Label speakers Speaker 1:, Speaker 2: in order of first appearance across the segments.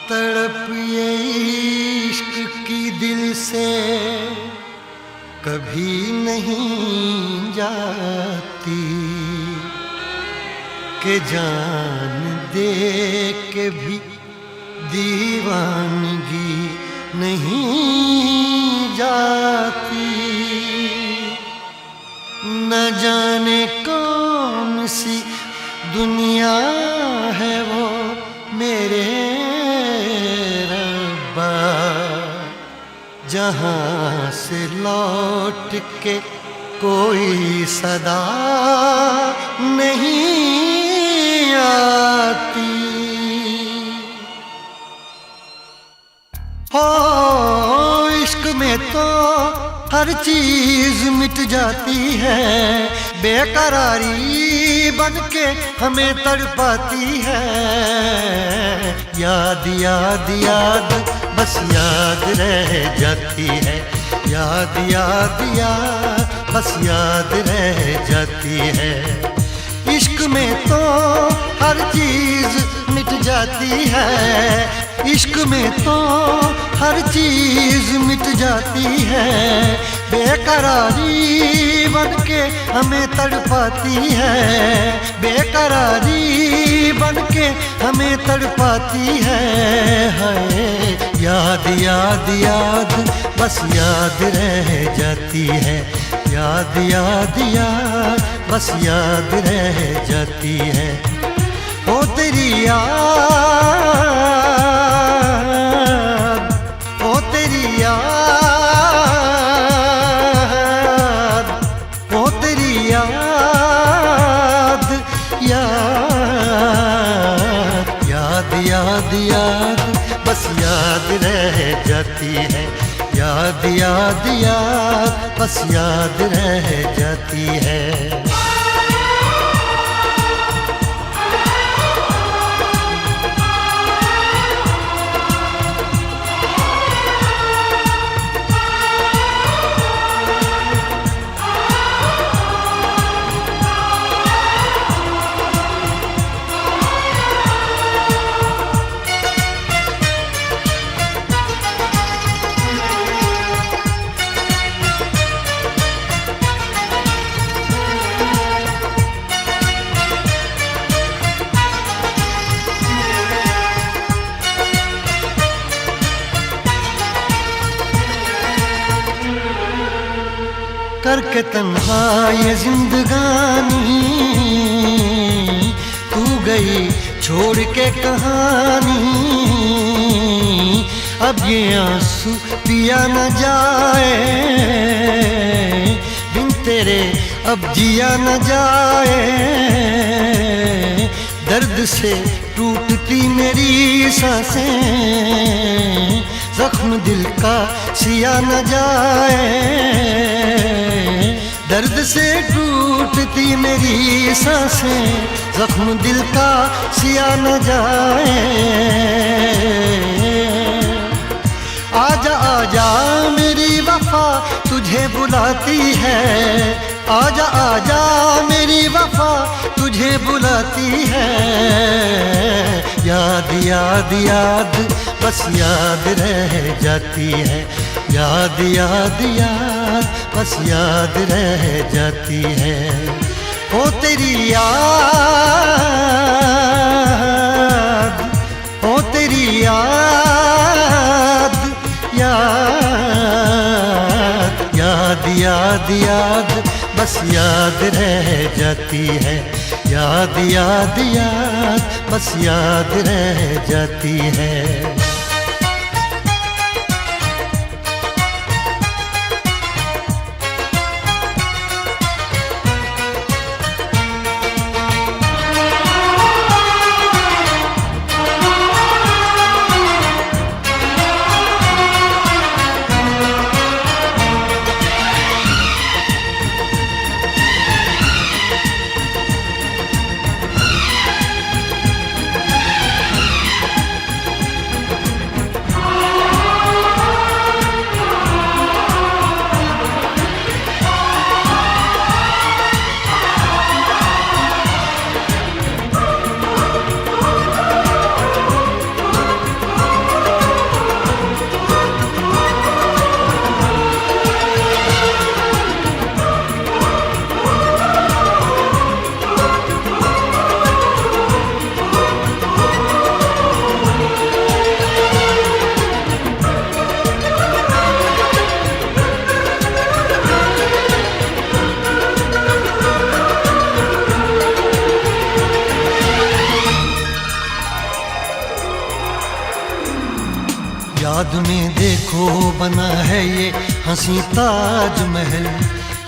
Speaker 1: तड़प ये इश्क की दिल से कभी नहीं जाती कि जान दे के भी दीवानगी नहीं जाती। न जाने कौन सी दुनिया है वो मेरे रब्बा, जहाँ से लौट के कोई सदा नहीं आती। हो इश्क में तो हर चीज मिट जाती है, बेकरारी बन के हमें तड़पाती है। याद याद याद बस याद रह जाती है, याद याद याद बस याद रह जाती है। इश्क में तो हर चीज मिट जाती है, इश्क में तो हर चीज मिट जाती है। बेकरारी बन के हमें तड़पाती है, बेकरारी बन के हमें तड़पाती है। हाय याद याद याद बस याद रह जाती है, याद याद याद बस याद रह जाती है। ओ तेरी याद, ओ तेरी याद, ओ तेरी याद, याद याद याद याद बस याद रह जाती है, याद याद याद बस याद रह जाती है। करके तन्हा ये जिंदगानी तू गई छोड़ के कहानी। अब ये आंसू पिया न जाए बिन तेरे, अब जिया न जाए। दर्द से टूटती मेरी सांसें, जख्म दिल का सिया न जाए। दर्द से टूटती मेरी सांसें, जख्म दिल का सिया न जाए। आजा आजा मेरी वफा तुझे बुलाती है, आजा आजा मेरी वफा तुझे बुलाती है। याद याद याद बस याद रह जाती है, याद याद याद बस याद रह जाती है। ओ तेरी याद, ओ तेरी याद, याद याद याद याद बस याद रह जाती है, याद याद याद बस याद रह जाती है। याद में देखो बना है ये हंसी ताजमहल,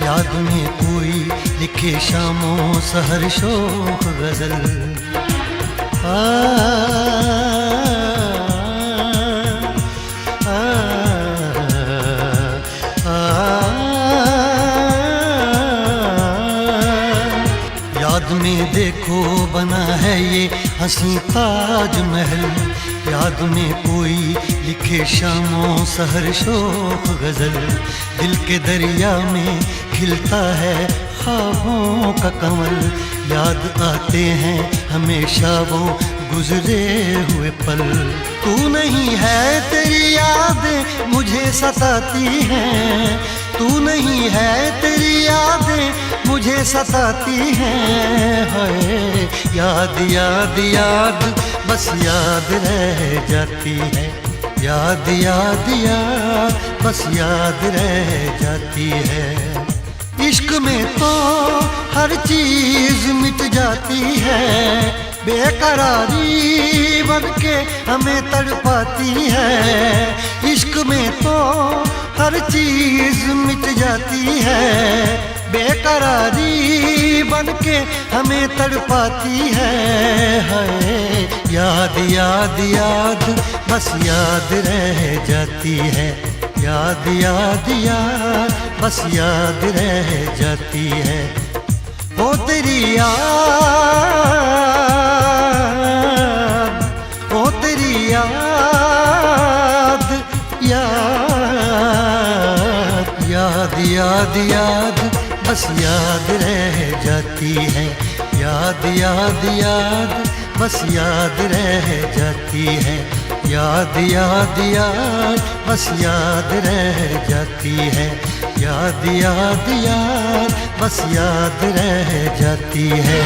Speaker 1: याद में कोई लिखे शामों सहर शोख गजल। आ, आ, आ, याद में देखो बना है ये हंसी ताजमहल, याद में कोई लिखे शामों सहर शोख गजल। दिल के दरिया में खिलता है ख्वाबों का कमल, याद आते हैं हमेशा वो गुजरे हुए पल। तू नहीं है तेरी यादें मुझे सताती हैं, तू नहीं है तेरी यादें मुझे सताती हैं। हाय याद याद याद बस याद रह जाती है, याद याद याद बस याद रह जाती है। इश्क में तो हर चीज मिट जाती है, बेकरारी बन के हमें तड़पाती है। इश्क में तो हर चीज मिट जाती है, बेकरारी बन के हमें तड़पाती है। हाय याद याद याद बस याद रह जाती है, याद याद याद बस याद रह जाती है। ओ तेरी याद, ओ तेरी याद, याद याद याद याद बस याद रह जाती है, याद याद याद बस याद रह जाती है। याद याद याद बस याद रह जाती है, याद याद याद बस याद रह जाती है।